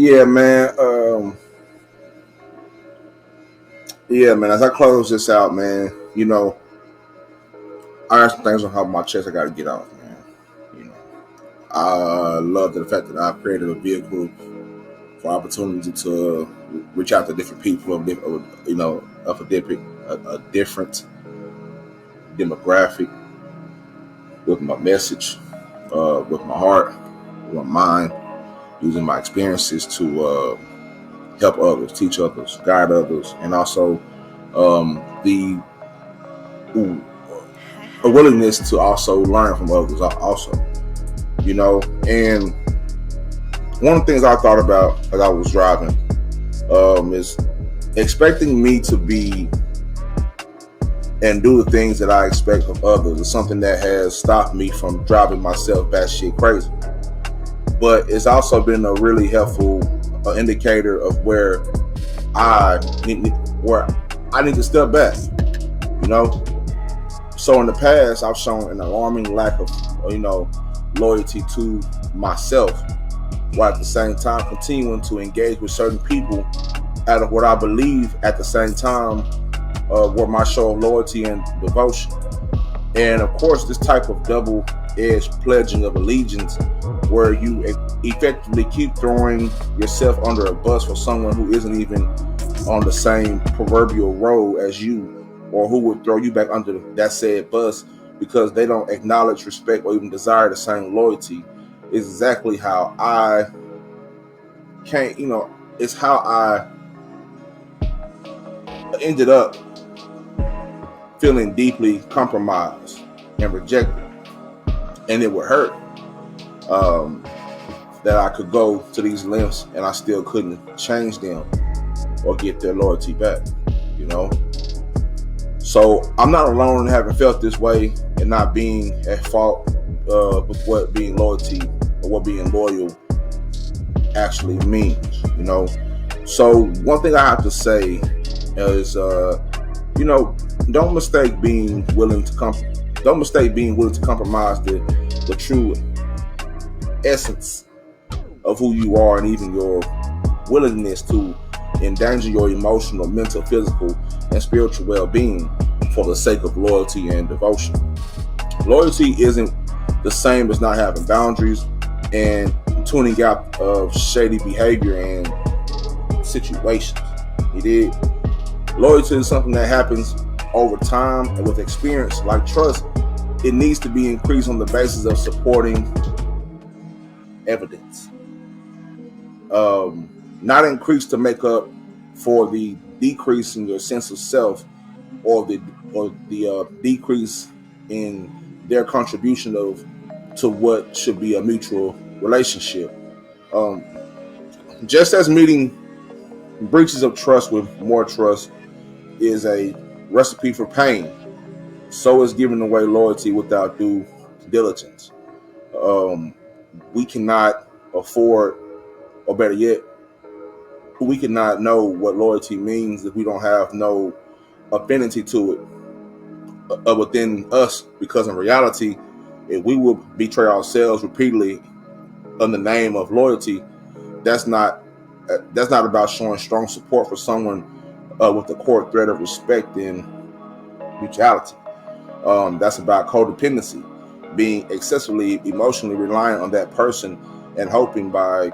Yeah, man. Yeah, man. As I close this out, man, I got some things on top of my chest I got to get off, man. You know, I love the fact that I've created a vehicle for opportunity to reach out to different people of a different demographic with my message, with my heart, with my mind, using my experiences to help others, teach others, guide others, and also the a willingness to also learn from others. Also, and one of the things I thought about as I was driving is expecting me to be and do the things that I expect of others is something that has stopped me from driving myself batshit crazy. But it's also been a really helpful indicator of I where I need to step back. You know, so in the past I've shown an alarming lack of loyalty to myself, while at the same time continuing to engage with certain people out of what I believe at the same time were my show of loyalty and devotion. And of course, this type of double-edged pledging of allegiance, where you effectively keep throwing yourself under a bus for someone who isn't even on the same proverbial road as you, or who would throw you back under that said bus because they don't acknowledge, respect, or even desire the same loyalty, is exactly how I can't, it's how I ended up feeling deeply compromised and rejected. And it would hurt that I could go to these lengths and I still couldn't change them or get their loyalty back, So I'm not alone in having felt this way and not being at fault with what being loyalty or what being loyal actually means, So one thing I have to say is, don't mistake being willing to compromise the true essence of who you are, and even your willingness to endanger your emotional, mental, physical, and spiritual well-being for the sake of loyalty and devotion. Loyalty isn't the same as not having boundaries and tuning out of shady behavior and situations. You did. Loyalty is something that happens over time and with experience. Like trust, it needs to be increased on the basis of supporting evidence. Not increased to make up for the decrease in your sense of self, or the decrease in their contribution to what should be a mutual relationship. Just as meeting breaches of trust with more trust is a recipe for pain, so is giving away loyalty without due diligence. We cannot afford, or better yet, we cannot know what loyalty means if we don't have no affinity to it within us. Because in reality, if we will betray ourselves repeatedly in the name of loyalty, that's not about showing strong support for someone with the core thread of respect and mutuality. That's about codependency, being excessively emotionally reliant on that person and hoping by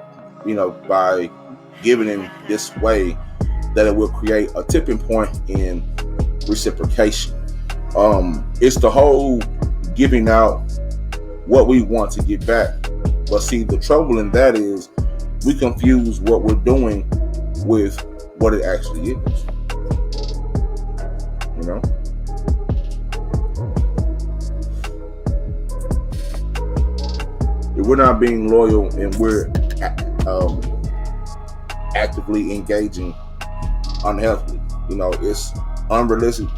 giving in this way that it will create a tipping point in reciprocation. It's the whole giving out what we want to get back. But see, the trouble in that is we confuse what we're doing with what it actually is. If we're not being loyal and we're actively engaging unhealthily, it's unrealistic.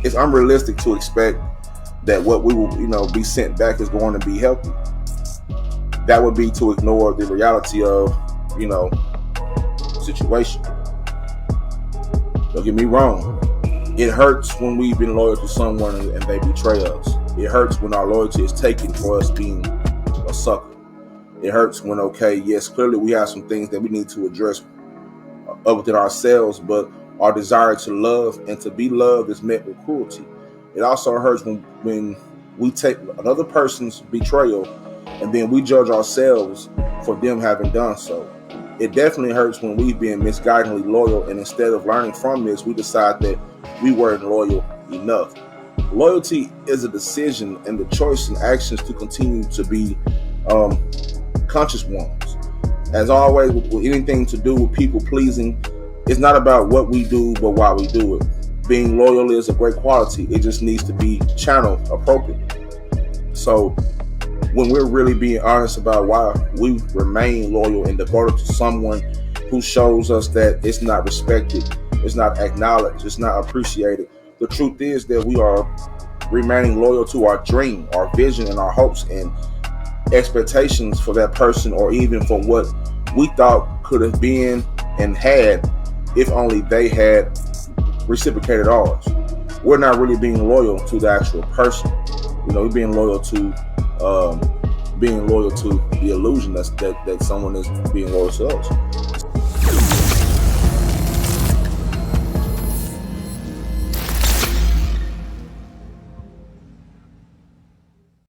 It's unrealistic to expect that what we will, be sent back is going to be healthy. That would be to ignore the reality of, situation. Don't get me wrong. It hurts when we've been loyal to someone and they betray us. It hurts when our loyalty is taken for us being a sucker. It hurts when, okay, yes, clearly we have some things that we need to address within ourselves, but our desire to love and to be loved is met with cruelty. It also hurts when we take another person's betrayal and then we judge ourselves for them having done so. It definitely hurts when we've been misguidedly loyal, and instead of learning from this, we decide that we weren't loyal enough. Loyalty is a decision and the choice and actions to continue to be conscious ones. As always, with anything to do with people pleasing, it's not about what we do, but why we do it. Being loyal is a great quality. It just needs to be channeled appropriately. So when we're really being honest about why we remain loyal and devoted to someone who shows us that it's not respected, it's not acknowledged, it's not appreciated, the truth is that we are remaining loyal to our dream, our vision, and our hopes and expectations for that person, or even for what we thought could have been and had if only they had reciprocated ours. We're not really being loyal to the actual person. We're being loyal to the illusion that someone is being loyal to us.